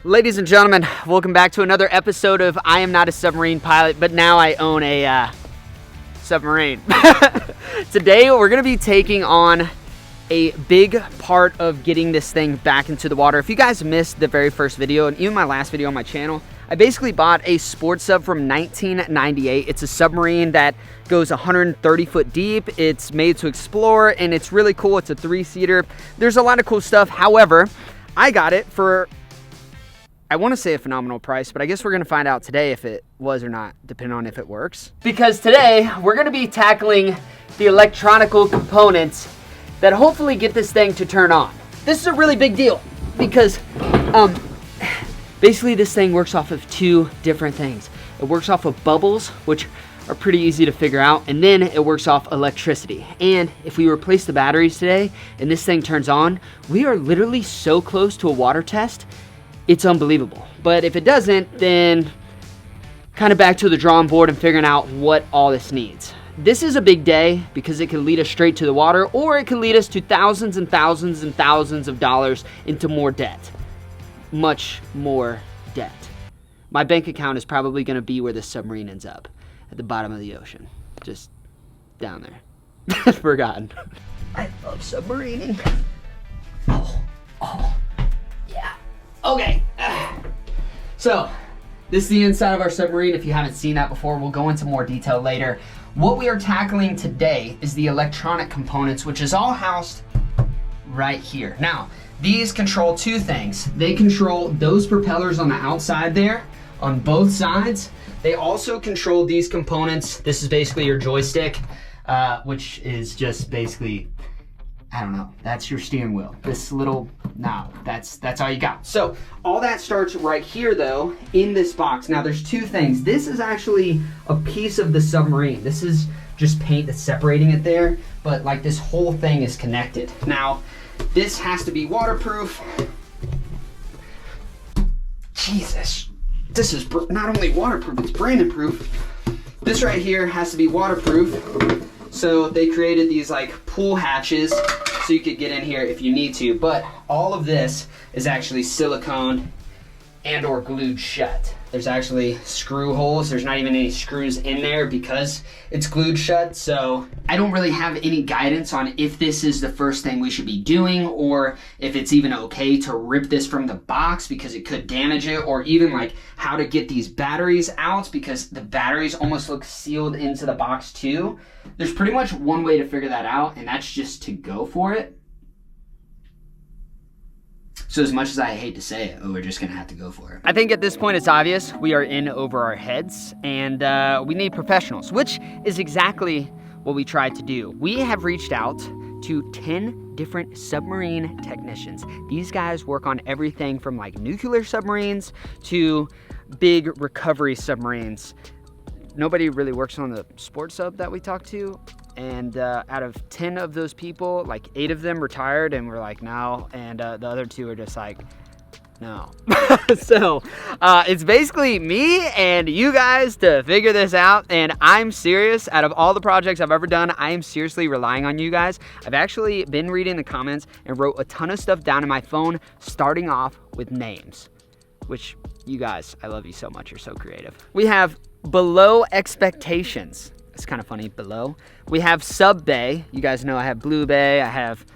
Ladies and gentlemen, welcome back to another episode of I Am Not a Submarine Pilot, but now I own a submarine. Today we're going to be taking on a big part of getting this thing back into the water. If you guys missed the very first video, and even my last video on my channel, I basically bought a sports sub from 1998. It's a submarine that goes 130 foot deep. It's made to explore, and it's really cool. It's a 3-seater. There's a lot of cool stuff. However, I got it for, I want to say, a phenomenal price, but I guess we're going to find out today if it was or not, depending on if it works. Because today, we're going to be tackling the electronical components that hopefully get this thing to turn on. This is a really big deal because basically this thing works off of two different things. It works off of bubbles, which are pretty easy to figure out, and then it works off electricity. And if we replace the batteries today and this thing turns on, we are literally so close to a water test, it's unbelievable. But if it doesn't, then kind of back to the drawing board and figuring out what all this needs. This is a big day because it can lead us straight to the water, or it can lead us to thousands and thousands and thousands of dollars into more debt. Much more debt. My bank account is probably going to be where this submarine ends up, at the bottom of the ocean. Just down there. Forgotten. I love submarining. Oh, yeah. Okay. So, this is the inside of our submarine. If you haven't seen that before, we'll go into more detail later. What we are tackling today is the electronic components, which is all housed right here. Now, these control two things. They control those propellers on the outside there, on both sides. They also control these components. This is basically your joystick, which is just basically, I don't know, that's your steering wheel. This little knob, that's all you got. So all that starts right here though, in this box. Now there's two things. This is actually a piece of the submarine. This is just paint that's separating it there, but like this whole thing is connected. Now, this has to be waterproof. Jesus, this is not only waterproof, it's branded proof. This right here has to be waterproof. So they created these like pull hatches so you could get in here if you need to. But all of this is actually silicone and or glued shut. There's actually screw holes. There's not even any screws in there because it's glued shut. So I don't really have any guidance on if this is the first thing we should be doing, or if it's even okay to rip this from the box because it could damage it, or even like how to get these batteries out because the batteries almost look sealed into the box too. There's pretty much one way to figure that out, and that's just to go for it. So as much as I hate to say it, we're just gonna have to go for it. I think at this point it's obvious we are in over our heads, and we need professionals, which is exactly what we tried to do. We have reached out to 10 different submarine technicians. These guys work on everything from like nuclear submarines to big recovery submarines. Nobody really works on the sports sub that we talked to. And out of 10 of those people, like 8 of them retired and were like, no. And the other 2 are just like, no. So it's basically me and you guys to figure this out. And I'm serious. Out of all the projects I've ever done, I am seriously relying on you guys. I've actually been reading the comments and wrote a ton of stuff down in my phone, starting off with names, which you guys, I love you so much. You're so creative. We have below expectations. It's kind of funny, below. We have Sub Bay. You guys know I have Blue Bay. I have,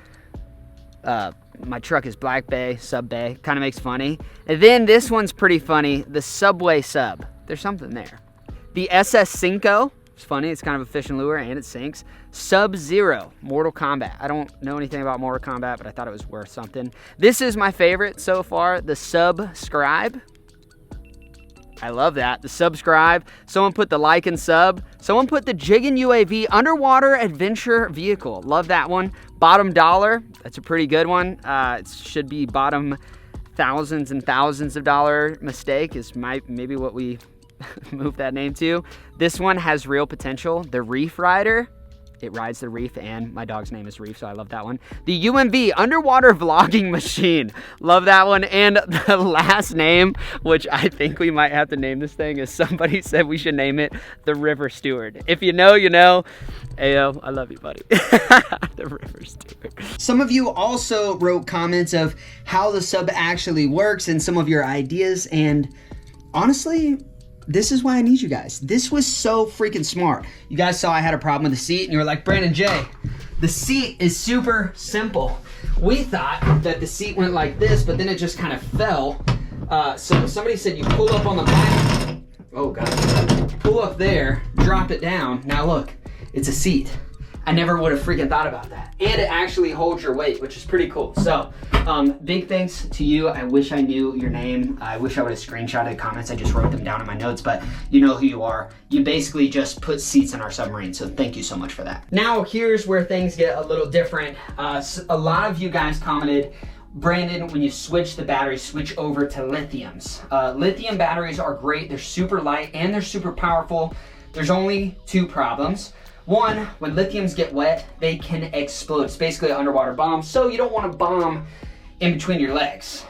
my truck is Black Bay, Sub Bay. Kind of makes funny. And then this one's pretty funny, the Subway Sub. There's something there. The SS Cinco. It's funny, it's kind of a fish and lure and it sinks. Sub-Zero, Mortal Kombat. I don't know anything about Mortal Kombat, but I thought it was worth something. This is my favorite so far, the Subscribe. I love that. The Subscribe. Someone put the like and sub. Someone put the Jiggin UAV Underwater Adventure Vehicle. Love that one. Bottom dollar. That's a pretty good one. It should be bottom thousands and thousands of dollar mistake is maybe what we move that name to. This one has real potential. The Reef Rider. it rides the reef, and my dog's name is Reef, so I love that one. The UMV, underwater vlogging machine. Love that one. And the last name, which I think we might have to name this thing, is somebody said we should name it the River Steward. If you know, you know. Ayo, I love you, buddy. The River Steward. Some of you also wrote comments of how the sub actually works and some of your ideas, and honestly, this is why I need you guys. This was so freaking smart. You guys saw I had a problem with the seat, and you were like, Brandon J, the seat is super simple. We thought that the seat went like this, but then it just kind of fell. So somebody said you pull up on the back. Oh God. Pull up there, drop it down. Now look, it's a seat. I never would have freaking thought about that. And it actually holds your weight, which is pretty cool. So, big thanks to you. I wish I knew your name. I wish I would have screenshotted the comments. I just wrote them down in my notes, but you know who you are. You basically just put seats in our submarine, so thank you so much for that. Now, here's where things get a little different. A lot of you guys commented, Brandon, when you switch the batteries, switch over to lithiums. Lithium batteries are great. They're super light and they're super powerful. There's only 2 problems. One, when lithiums get wet, they can explode. It's basically an underwater bomb, so you don't want to bomb in between your legs.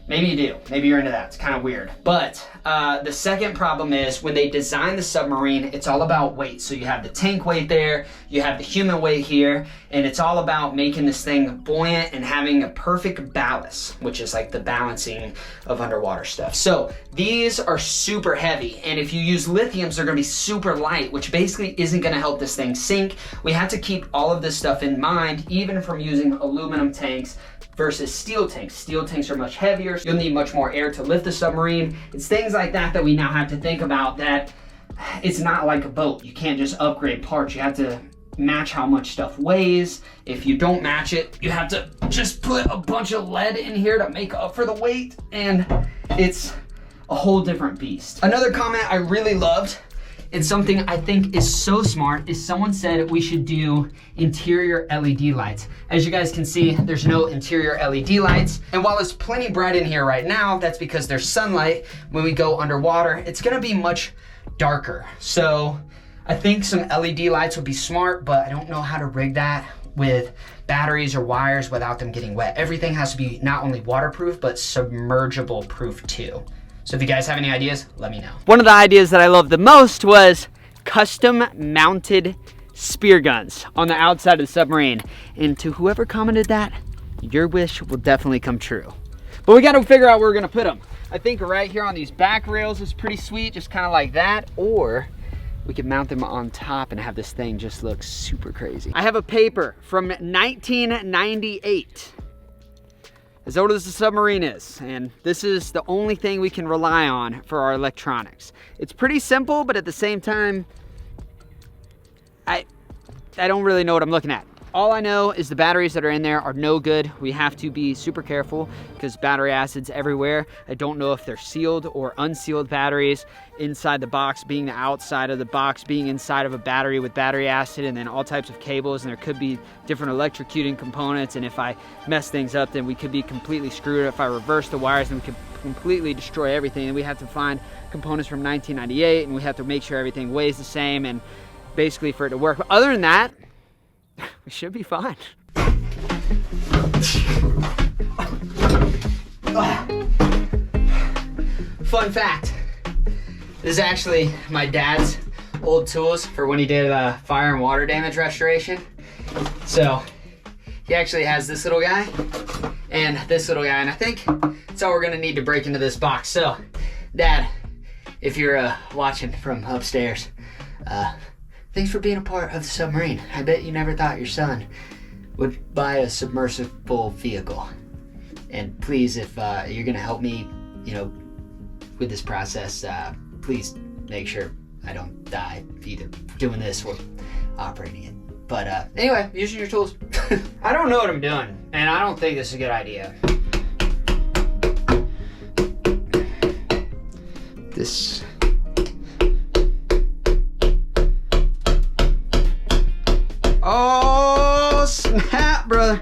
Maybe you do. Maybe you're into that. It's kind of weird. But the second problem is when they design the submarine, it's all about weight. So you have the tank weight there, you have the human weight here, and it's all about making this thing buoyant and having a perfect ballast, which is like the balancing of underwater stuff. So these are super heavy, and if you use lithiums, they're gonna be super light, which basically isn't gonna help this thing sink. We have to keep all of this stuff in mind, even from using aluminum tanks versus steel tanks. Steel tanks are much heavier. You'll need much more air to lift the submarine. It's things like that that we now have to think about, that it's not like a boat. You can't just upgrade parts. You have to match how much stuff weighs. If you don't match it, you have to just put a bunch of lead in here to make up for the weight, and it's a whole different beast. Another comment I really loved, and something I think is so smart, is someone said we should do interior LED lights. As you guys can see, there's no interior LED lights. And while it's plenty bright in here right now, that's because there's sunlight. When we go underwater, it's gonna be much darker. So I think some LED lights would be smart, but I don't know how to rig that with batteries or wires without them getting wet. Everything has to be not only waterproof, but submergible proof too. So if you guys have any ideas, let me know. One of the ideas that I loved the most was custom mounted spear guns on the outside of the submarine. And to whoever commented that, your wish will definitely come true. But we got to figure out where we're going to put them. I think right here on these back rails is pretty sweet, just kind of like that. Or we could mount them on top and have this thing just look super crazy. I have a paper from 1998. As old as the submarine is, and this is the only thing we can rely on for our electronics. It's pretty simple, but at the same time, I don't really know what I'm looking at. All I know is the batteries that are in there are no good. We have to be super careful because battery acid's everywhere. I don't know if they're sealed or unsealed batteries. Inside the box being the outside of the box being inside of a battery with battery acid, and then all types of cables, and there could be different electrocuting components, and if I mess things up, then we could be completely screwed. If I reverse the wires, then we could completely destroy everything, and we have to find components from 1998, and we have to make sure everything weighs the same, and basically for it to work. But other than that, we should be fine. Fun fact, this is actually my dad's old tools for when he did fire and water damage restoration. So he actually has this little guy and this little guy, and I think that's all we're gonna need to break into this box. So Dad, if you're watching from upstairs, thanks for being a part of the submarine. I bet you never thought your son would buy a submersible vehicle. And please, if you're gonna help me, with this process, please make sure I don't die either doing this or operating it. But anyway, using your tools. I don't know what I'm doing, and I don't think this is a good idea. This... Oh, snap, brother.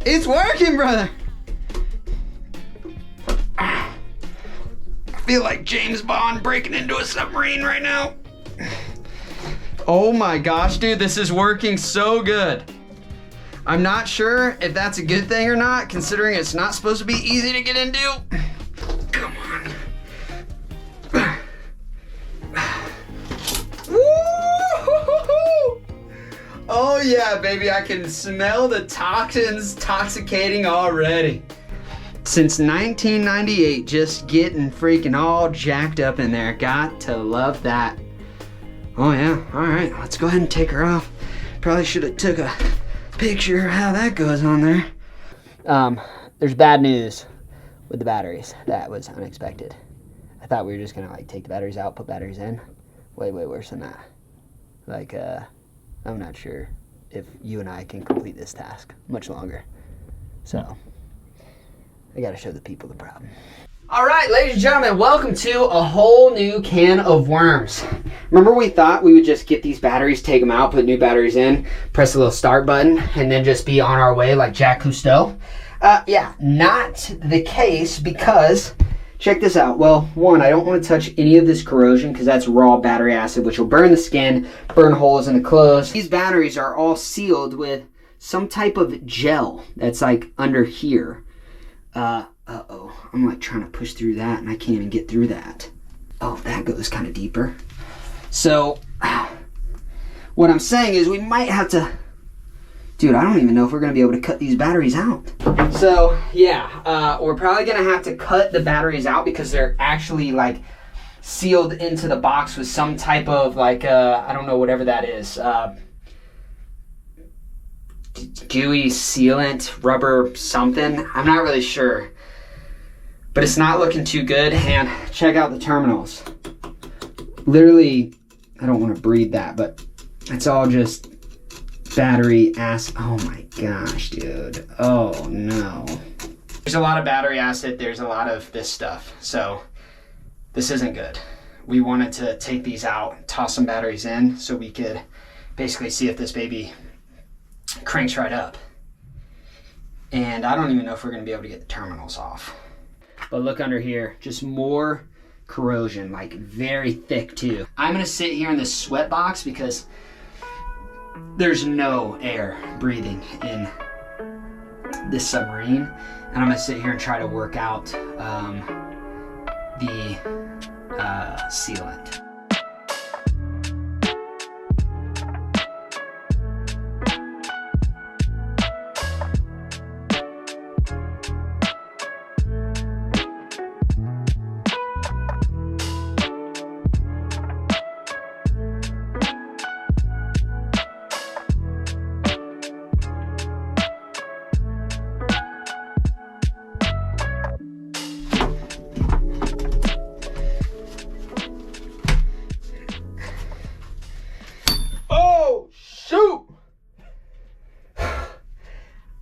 It's working, brother. I feel like James Bond breaking into a submarine right now. Oh my gosh, dude, this is working so good. I'm not sure if that's a good thing or not, considering it's not supposed to be easy to get into. Come on. Woo! Oh yeah, baby, I can smell the toxins toxicating already. Since 1998, just getting freaking all jacked up in there. Got to love that. Oh yeah, all right, let's go ahead and take her off. Probably should have took a picture of how that goes on there. There's bad news with the batteries. That was unexpected. I thought we were just gonna like take the batteries out, put batteries in. Way worse than that. Like, I'm not sure if you and I can complete this task much longer. So, I gotta show the people the problem. All right, ladies and gentlemen, welcome to a whole new can of worms. Remember we thought we would just get these batteries, take them out, put new batteries in, press the little start button, and then just be on our way like Jack Cousteau? Yeah, not the case, because check this out. Well, one, I don't want to touch any of this corrosion because that's raw battery acid, which will burn the skin, burn holes in the clothes. These batteries are all sealed with some type of gel that's like under here. Uh-oh, I'm like trying to push through that and I can't even get through that. Oh, that goes kind of deeper. So, what I'm saying is we might have to, dude, I don't even know if we're gonna be able to cut these batteries out. So, yeah, we're probably gonna have to cut the batteries out because they're actually like sealed into the box with some type of like, I don't know, whatever that is. Gooey sealant, rubber something. I'm not really sure. But it's not looking too good. And check out the terminals. Literally, I don't want to breathe that, but it's all just battery acid. Oh my gosh, dude. Oh no. There's a lot of battery acid. There's a lot of this stuff. So this isn't good. We wanted to take these out, toss some batteries in so we could basically see if this baby cranks right up. And I don't even know if we're going to be able to get the terminals off. But look under here, just more corrosion, like very thick too. I'm going to sit here in this sweat box because there's no air breathing in this submarine. And I'm going to sit here and try to work out the sealant.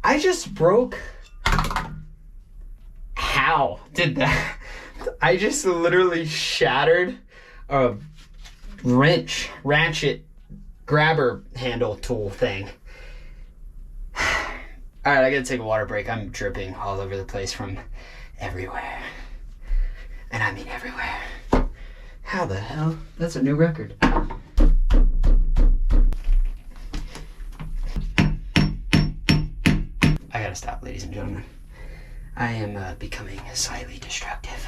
I just broke. How did that? I just literally shattered a ratchet grabber handle tool thing. All right, I gotta take a water break. I'm dripping all over the place from everywhere. And I mean everywhere. How the hell? That's a new record. I gotta stop, ladies and gentlemen. I am becoming slightly destructive.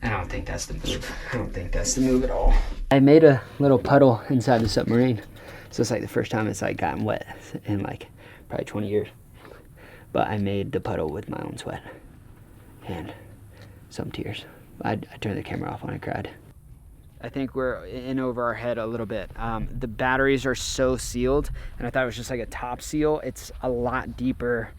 I don't think that's the move. I don't think that's the move at all. I made a little puddle inside the submarine. So it's like the first time it's like gotten wet in like probably 20 years. But I made the puddle with my own sweat and some tears. I turned the camera off when I cried. I think we're in over our head a little bit. The batteries are so sealed, and I thought it was just like a top seal. It's a lot deeper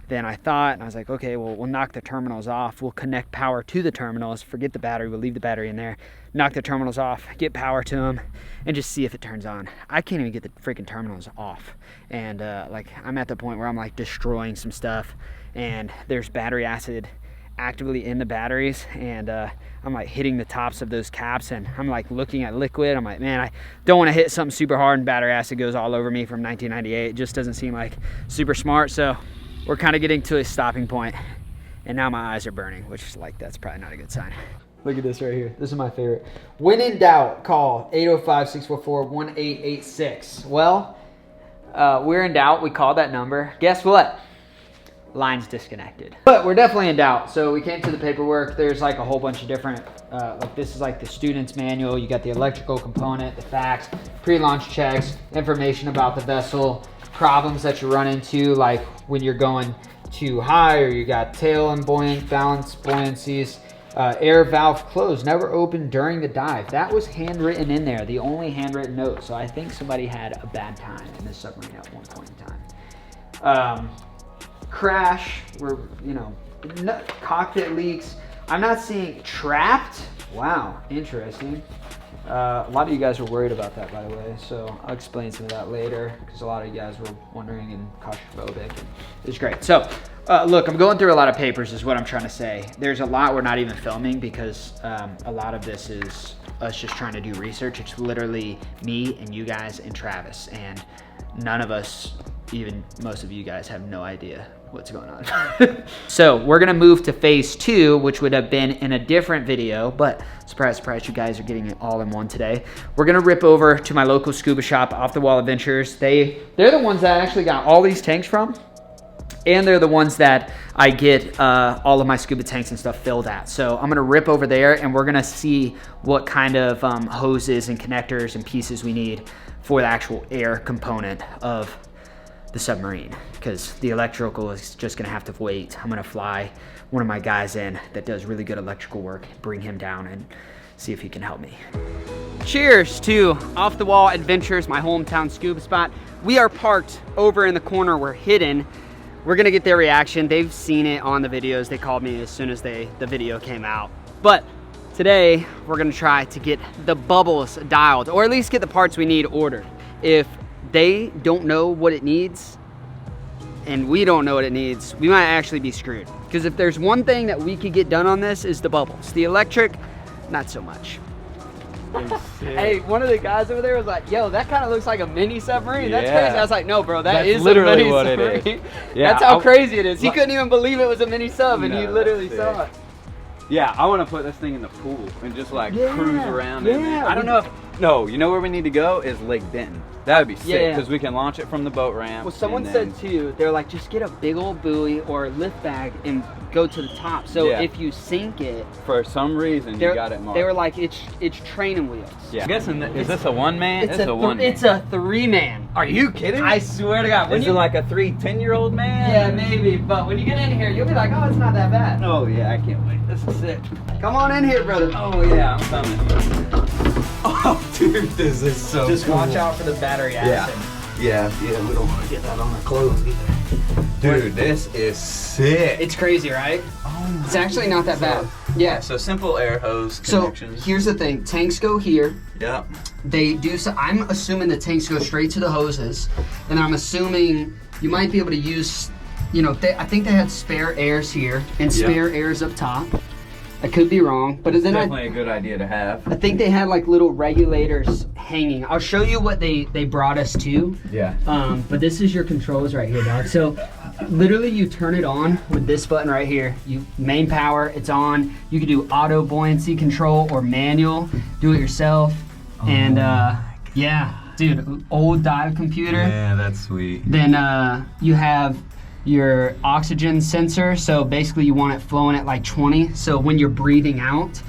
than I thought, and I was like, okay, well, we'll knock the terminals off. We'll connect power to the terminals, forget the battery, we'll leave the battery in there, knock the terminals off, get power to them, and just see if it turns on. I can't even get the freaking terminals off. And like, I'm at the point where I'm like destroying some stuff, and there's battery acid actively in the batteries, and I'm like hitting the tops of those caps, and I'm like looking at liquid. I'm like, man, I don't want to hit something super hard and battery acid goes all over me from 1998. It just doesn't seem like super smart. So we're kind of getting to a stopping point, and now my eyes are burning, which is like, that's probably not a good sign. Look at this right here. This is my favorite. When in doubt, call 805-644-1886. Well, we're in doubt. We called that number. Guess what? Line's disconnected. But we're definitely in doubt. So we came to the paperwork. There's like a whole bunch of different, like this is like the student's manual. You got the electrical component, the facts, pre-launch checks, information about the vessel, problems that you run into, like when you're going too high or you got tail and buoyant, balance buoyancies, air valve closed, never opened during the dive. That was handwritten in there, the only handwritten note. So I think somebody had a bad time in this submarine at one point in time. Crash, cockpit leaks. I'm not seeing trapped. Wow, interesting. A lot of you guys were worried about that, by the way, so I'll explain some of that later because a lot of you guys were wondering and claustrophobic. It was great. So, look, I'm going through a lot of papers is what I'm trying to say. There's a lot we're not even filming because a lot of this is us just trying to do research. It's literally me and you guys and Travis, and none of us, even most of you guys, have no idea what's going on. So we're gonna move to phase 2, which would have been in a different video, but surprise, surprise, you guys are getting it all in one today. We're gonna rip over to my local scuba shop, Off the Wall Adventures. They're the ones that I actually got all these tanks from, and they're the ones that I get all of my scuba tanks and stuff filled at. So I'm gonna rip over there and we're gonna see what kind of hoses and connectors and pieces we need for the actual air component of the submarine, because the electrical is just gonna have to wait. I'm gonna fly one of my guys in that does really good electrical work, bring him down and see if he can help me. Cheers to Off the Wall Adventures, my hometown scuba spot. We are parked over in the corner, we're hidden. We're gonna get their reaction. They've seen it on the videos. They called me as soon as the video came out. But today, we're gonna try to get the bubbles dialed, or at least get the parts we need ordered. If they don't know what it needs, and we don't know what it needs, we might actually be screwed. Because if there's one thing that we could get done on this is the bubbles. The electric, not so much. Hey, one of the guys over there was like, yo, that kind of looks like a mini submarine. That's crazy. I was like, no, bro, that's is literally a mini what submarine. It is. Yeah, that's how crazy it is. He couldn't even believe it was a mini sub, and he literally saw it. Yeah, I want to put this thing in the pool and just like cruise around in it. I don't know if, no, you know where we need to go is Lake Benton. That would be sick because we can launch it from the boat ramp. Well, someone said too, they're like, just get a big old buoy or lift bag and go to the top. So if you sink it, for some reason you got it marked. They were like, it's training wheels. Yeah. I'm guessing is this a one man? It's a one. It's a 3-man. Are you kidding? I swear to God. Is it like a 10-year-old man? Yeah, maybe. But when you get in here, you'll be like, oh, it's not that bad. Oh yeah, I can't wait. This is sick. Come on in here, brother. Oh yeah, I'm coming. Oh, dude, this is so Just cool. Watch out for the battery acid. Yeah, we don't want to get that on our clothes either. Dude, this is sick. It's crazy, right? Oh, it's actually not that bad. Yeah. So simple air hose connections. So here's the thing. Tanks go here. Yep. They do so. I'm assuming the tanks go straight to the hoses, and I'm assuming you might be able to use, I think they had spare airs here and spare airs up top. I could be wrong, but it's definitely a good idea to have. I think they had like little regulators hanging. I'll show you what they brought us to. Yeah. But this is your controls right here, dog. So literally you turn it on with this button right here. Main power, it's on. You can do auto buoyancy control or manual, do it yourself. And yeah, dude, old dive computer. Yeah, that's sweet. Then you have your oxygen sensor, so basically you want it flowing at like 20, so when you're breathing out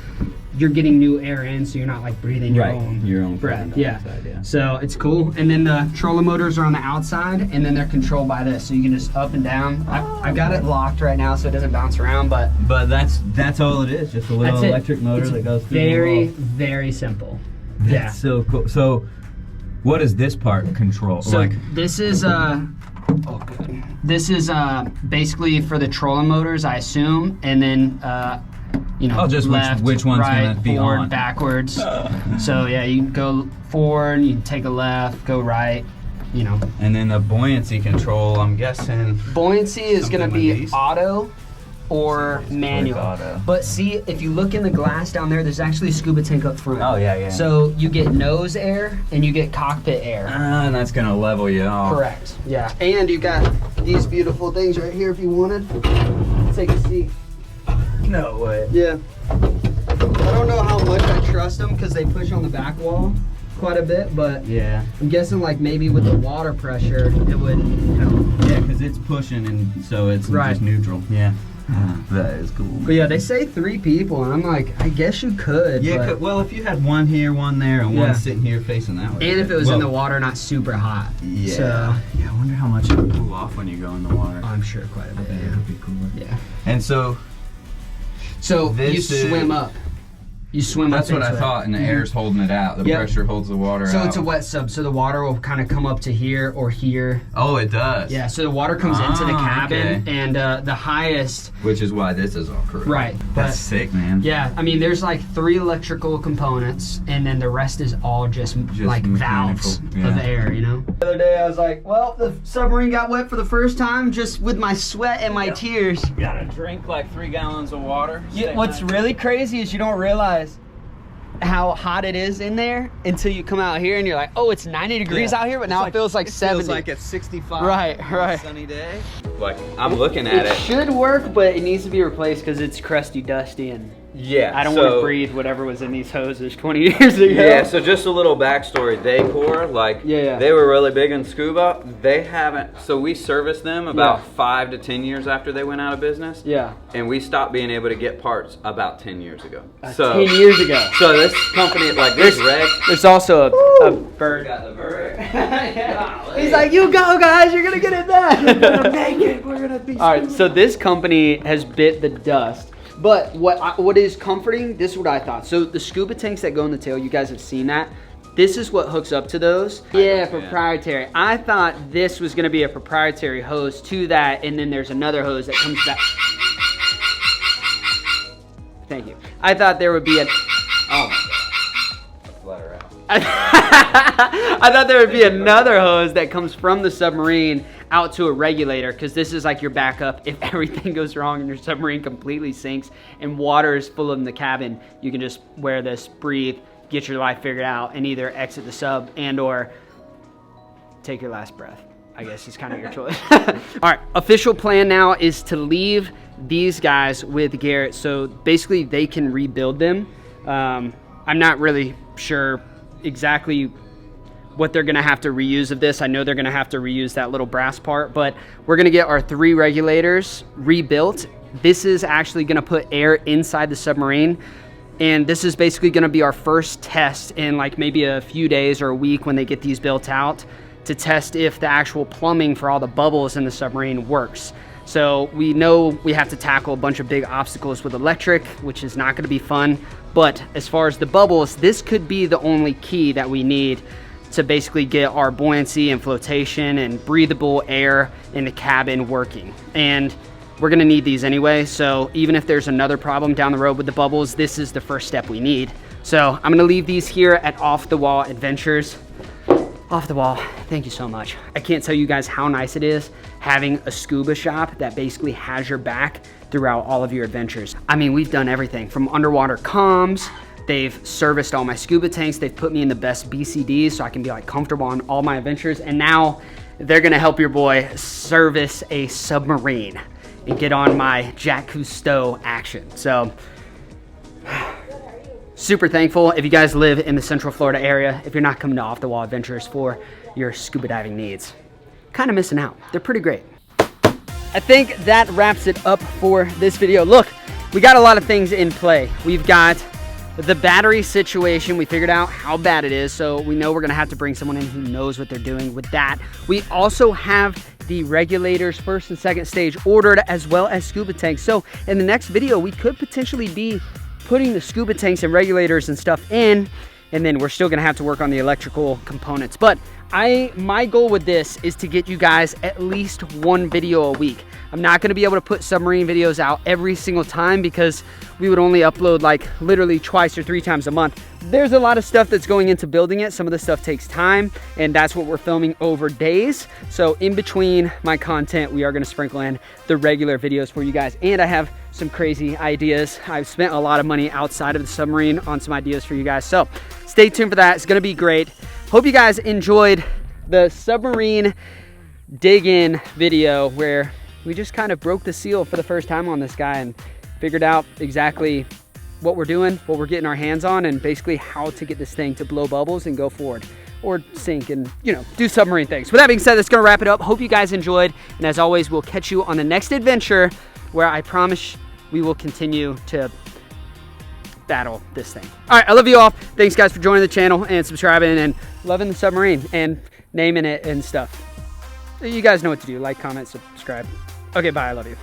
you're getting new air in, so you're not like breathing your own breath. So it's cool. And then the trolling motors are on the outside, and then they're controlled by this, so you can just up and down. I've got it locked right now so it doesn't bounce around, but that's all it is, just a little electric motor that goes through very, very simple. That's so cool. So what is this part control? So this is this is basically for the trolling motors, I assume, and then just left, which one's right, gonna be forward, on, backwards. So yeah, you can go forward, you can take a left, go right, And then the buoyancy control, I'm guessing. Buoyancy is gonna be auto or manual. Auto. But see, if you look in the glass down there, there's actually a scuba tank up front. Oh yeah. So you get nose air and you get cockpit air. And that's gonna level you off. Correct. Yeah. And you got these beautiful things right here if you wanted. Take a seat. No way. Yeah. I don't know how much I trust them because they push on the back wall quite a bit, but yeah, I'm guessing like maybe with the water pressure it would help. Yeah, because it's pushing and so it's just neutral. Yeah. That is cool. But yeah, they say 3 people, and I'm like, I guess you could. Yeah, but... well, if you had one here, one there, and one sitting here facing that way. And if it was in the water, not super hot. Yeah. So, yeah, I wonder how much it would cool off when you go in the water. I'm sure quite a bit. Yeah, it would be cooler. Yeah. And so you swim up. You swim That's up what I thought, and the air's holding it out. The pressure holds the water out. So it's a wet sub, so the water will kind of come up to here or here. Oh, it does? Yeah, so the water comes into the cabin, and the highest... Which is why this is all correct. Right. That's sick, man. Yeah, I mean, there's like 3 electrical components, and then the rest is all just like valves of air, you know? The other day I was like, well, the submarine got wet for the first time just with my sweat and my tears. You gotta drink like 3 gallons of water. Yeah, what's really crazy is you don't realize how hot it is in there until you come out here and you're like, oh, it's 90 degrees out here, but now it feels like 70. It feels like it's 65 right. on a sunny day. Like, I'm looking at it. It should work, but it needs to be replaced because it's crusty, dusty, and I don't want to breathe whatever was in these hoses 20 years ago. Yeah, so just a little backstory. Daycore, they were really big in scuba. They haven't, so we serviced them about 5 to 10 years after they went out of business. Yeah. And we stopped being able to get parts about 10 years ago. 10 years ago. So this company, like this rig. There's also a bird. Got the bird. He's like, you go, guys, you're going to get it done. We're going to make it. We're going to be. All right, so this company has bit the dust. But what is comforting, this is what I thought. So the scuba tanks that go in the tail, you guys have seen that. This is what hooks up to those. Yeah, proprietary. I thought this was gonna be a proprietary hose to that, and then there's another hose that comes back. Thank you. I thought there would be a, oh my God. Let's let her out. I thought there would be another hose that comes from the submarine out to a regulator, because this is like your backup if everything goes wrong and your submarine completely sinks and water is full in the cabin. You can just wear this, breathe, get your life figured out, and either exit the sub and or take your last breath. I guess is kind of your choice. All right, official plan now is to leave these guys with Garrett, so basically they can rebuild them. I'm not really sure exactly what they're gonna have to reuse of this. I know they're gonna have to reuse that little brass part, but we're gonna get our 3 regulators rebuilt. This is actually gonna put air inside the submarine, and this is basically gonna be our first test in like maybe a few days or a week when they get these built out, to test if the actual plumbing for all the bubbles in the submarine works. So we know we have to tackle a bunch of big obstacles with electric, which is not gonna be fun. But as far as the bubbles, this could be the only key that we need to basically get our buoyancy and flotation and breathable air in the cabin working. And we're gonna need these anyway, so even if there's another problem down the road with the bubbles, this is the first step we need. So I'm gonna leave these here at Off the Wall Adventures. Off the Wall, thank you so much. I can't tell you guys how nice it is having a scuba shop that basically has your back throughout all of your adventures. I mean, we've done everything from underwater comms. They've serviced all my scuba tanks. They've put me in the best BCDs so I can be like comfortable on all my adventures. And now they're gonna help your boy service a submarine and get on my Jacques Cousteau action. So, super thankful. If you guys live in the Central Florida area, if you're not coming to Off the Wall Adventures for your scuba diving needs, kind of missing out. They're pretty great. I think that wraps it up for this video. Look, we got a lot of things in play. We've got the battery situation. We figured out how bad it is, so we know we're gonna have to bring someone in who knows what they're doing with that. We also have the regulators, first and second stage, ordered, as well as scuba tanks. So in the next video, we could potentially be putting the scuba tanks and regulators and stuff in, and then we're still gonna have to work on the electrical components. But my goal with this is to get you guys at least 1 video a week. I'm not gonna be able to put submarine videos out every single time because we would only upload like literally twice or 3 times a month. There's a lot of stuff that's going into building it. Some of the stuff takes time, and that's what we're filming over days. So in between my content, we are gonna sprinkle in the regular videos for you guys. And I have some crazy ideas. I've spent a lot of money outside of the submarine on some ideas for you guys. So stay tuned for that. It's gonna be great. Hope you guys enjoyed the submarine dig-in video where we just kind of broke the seal for the first time on this guy and figured out exactly what we're doing, what we're getting our hands on, and basically how to get this thing to blow bubbles and go forward, or sink and, you know, do submarine things. With that being said, that's gonna wrap it up. Hope you guys enjoyed, and as always, we'll catch you on the next adventure, where I promise we will continue to battle this thing. All right, I love you all. Thanks guys for joining the channel and subscribing and loving the submarine and naming it and stuff. You guys know what to do. Like, comment, subscribe. Okay, bye. I love you.